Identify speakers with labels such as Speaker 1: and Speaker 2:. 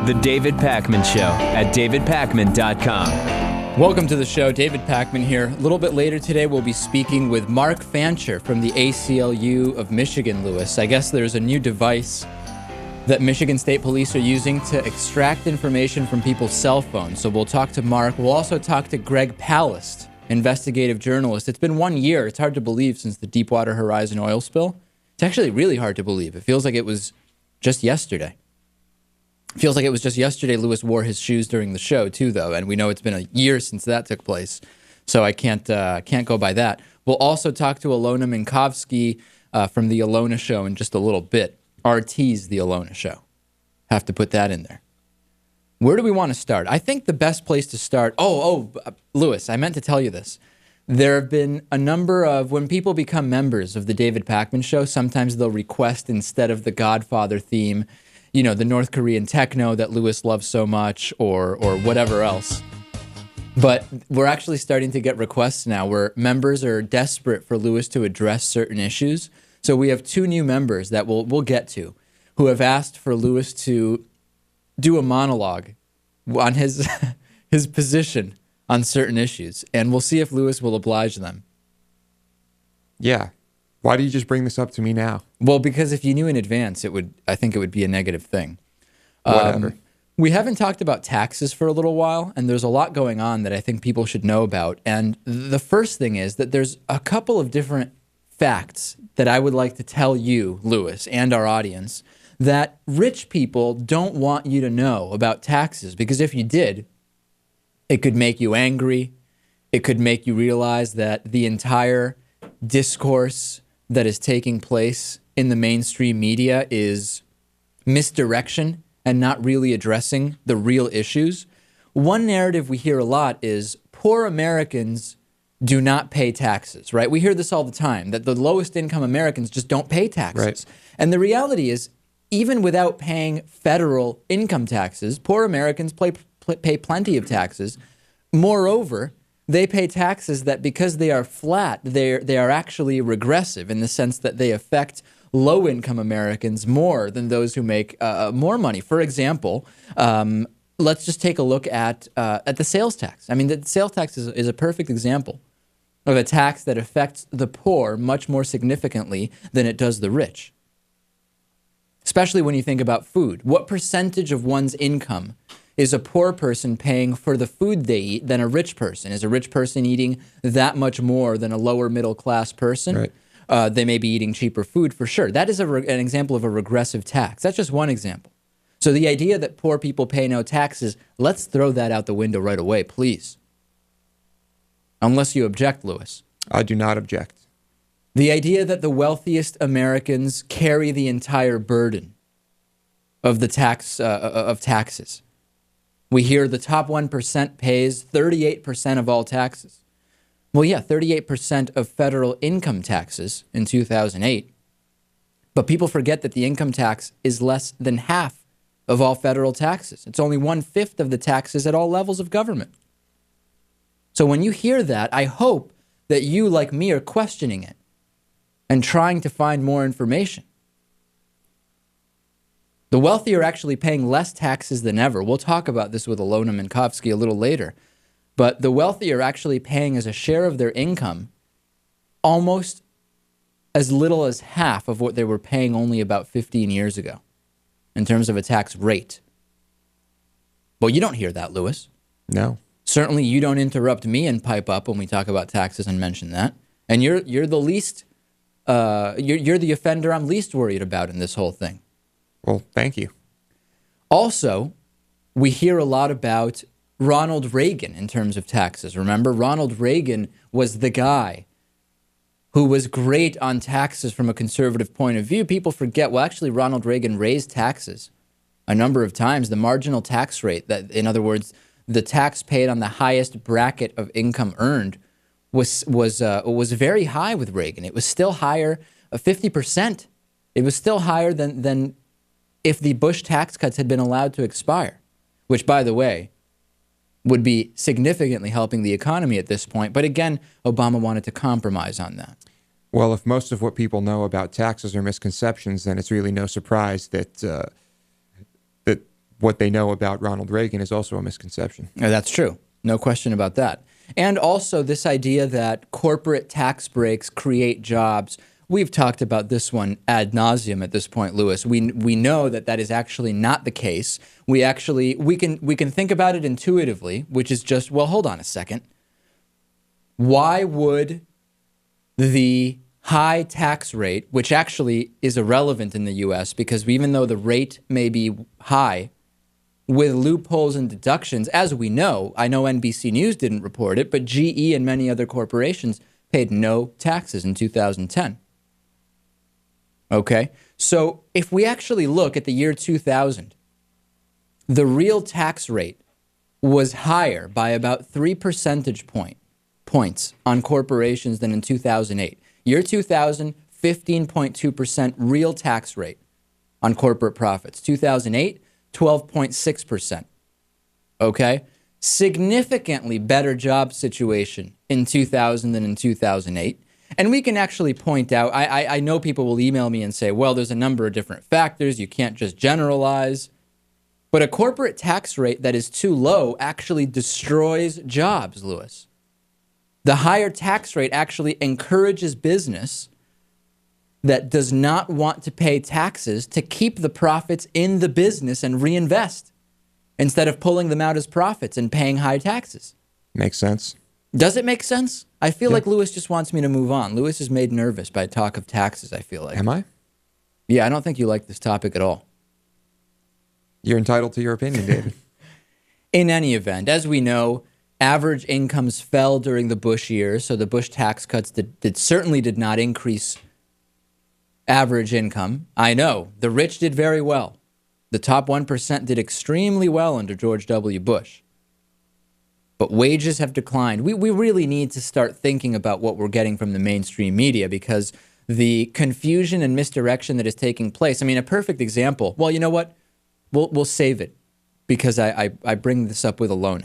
Speaker 1: The David Pakman Show at davidpakman.com.
Speaker 2: Welcome to the show. David Pakman here. A little bit later today, we'll be speaking with Mark Fancher from the ACLU of Michigan, Lewis. I guess there's a new device that Michigan State Police are using to extract information from people's cell phones. So we'll talk to Mark. We'll also talk to Greg Palast, investigative journalist. It's been 1 year. It's hard to believe since the Deepwater Horizon oil spill. It's actually really hard to believe. It feels like it was just yesterday. Feels like it was just yesterday Lewis wore his shoes during the show, too, though. And we know it's been a year since that took place. So I can't go by that. We'll also talk to Ilona Minkovsky from The Ilona Show in just a little bit. RT's The Ilona Show. Have to put that in there. Where do we want to start? I think the best place to start... Lewis, I meant to tell you this. There have been a number of... When people become members of the David Pakman Show, sometimes they'll request, instead of the Godfather theme, you know, the North Korean techno that Lewis loves so much, or whatever else. But we're actually starting to get requests now where members are desperate for Lewis to address certain issues. So we have two new members that we'll get to, who have asked for Lewis to do a monologue on his his position on certain issues, and we'll see if Lewis will oblige them.
Speaker 3: Yeah. Why do you just bring this up to me now?
Speaker 2: Well, because if you knew in advance, I think it would be a negative thing.
Speaker 3: Whatever.
Speaker 2: We haven't talked about taxes for a little while, and there's a lot going on that I think people should know about. And the first thing is that there's a couple of different facts that I would like to tell you, Lewis, and our audience, that rich people don't want you to know about taxes. Because if you did, it could make you angry. It could make you realize that the entire discourse that is taking place in the mainstream media is misdirection and not really addressing the real issues. One narrative we hear a lot is poor Americans do not pay taxes, right? We hear this all the time, that the lowest income Americans just don't pay taxes.
Speaker 3: Right.
Speaker 2: And the reality is, even without paying federal income taxes, poor Americans pay plenty of taxes. Moreover, they pay taxes that, because they are flat, they are actually regressive in the sense that they affect low-income Americans more than those who make more money. For example, let's just take a look at the sales tax. I mean, the sales tax is a perfect example of a tax that affects the poor much more significantly than it does the rich. Especially when you think about food. What percentage of one's income is a poor person paying for the food they eat than a rich person? Is a rich person eating that much more than a lower middle class person?
Speaker 3: Right.
Speaker 2: They may be eating cheaper food for sure. That is an example of a regressive tax. That's just one example. So the idea that poor people pay no taxes, let's throw that out the window right away, please. Unless you object, Lewis.
Speaker 3: I do not object.
Speaker 2: The idea that the wealthiest Americans carry the entire burden of the taxes. We hear the top 1% pays 38% of all taxes. Well, yeah, 38% of federal income taxes in 2008. But people forget that the income tax is less than half of all federal taxes. It's only 1/5 of the taxes at all levels of government. So when you hear that, I hope that you, like me, are questioning it and trying to find more information. The wealthy are actually paying less taxes than ever. We'll talk about this with Ilona Minkovsky a little later. But the wealthy are actually paying as a share of their income almost as little as half of what they were paying only about 15 years ago in terms of a tax rate. Well, you don't hear that, Lewis.
Speaker 3: No.
Speaker 2: Certainly you don't interrupt me and pipe up when we talk about taxes and mention that. And you're the least, you're the offender I'm least worried about in this whole thing.
Speaker 3: Well, thank you.
Speaker 2: Also, we hear a lot about Ronald Reagan in terms of taxes. Remember, Ronald Reagan was the guy who was great on taxes from a conservative point of view. People forget, well, actually, Ronald Reagan raised taxes a number of times. The marginal tax rate, that, in other words, the tax paid on the highest bracket of income earned, was very high with Reagan. It was still higher, 50%. It was still higher than if the Bush tax cuts had been allowed to expire, which, by the way, would be significantly helping the economy at this point. But again, Obama wanted to compromise on that.
Speaker 3: Well, if most of what people know about taxes are misconceptions, then it's really no surprise that that what they know about Ronald Reagan is also a misconception.
Speaker 2: That's true. No question about that. And also this idea that corporate tax breaks create jobs. We've talked about this one ad nauseum at this point, Lewis. We know that that is actually not the case. We can think about it intuitively, which is just, well, hold on a second. Why would the high tax rate, which actually is irrelevant in the U.S. because even though the rate may be high, with loopholes and deductions, as we know, I know NBC News didn't report it, but GE and many other corporations paid no taxes in 2010. Okay, so if we actually look at the year 2000, the real tax rate was higher by about 3 percentage points on corporations than in 2008. Year 2000, 15.2% real tax rate on corporate profits. 2008, 12.6%. Okay? Significantly better job situation in 2000 than in 2008. And we can actually point out, I know people will email me and say, well, there's a number of different factors. You can't just generalize. But a corporate tax rate that is too low actually destroys jobs, Lewis. The higher tax rate actually encourages business that does not want to pay taxes to keep the profits in the business and reinvest instead of pulling them out as profits and paying high taxes.
Speaker 3: Makes sense.
Speaker 2: Does it make sense? I feel like Lewis just wants me to move on. Lewis is made nervous by talk of taxes, I feel like.
Speaker 3: Am I?
Speaker 2: Yeah, I don't think you like this topic at all.
Speaker 3: You're entitled to your opinion, David.
Speaker 2: In any event, as we know, average incomes fell during the Bush years, so the Bush tax cuts certainly did not increase average income. I know, the rich did very well. The top 1% did extremely well under George W. Bush. But wages have declined. We really need to start thinking about what we're getting from the mainstream media because the confusion and misdirection that is taking place. I mean, a perfect example. Well, you know what? We'll save it because I bring this up with a loan.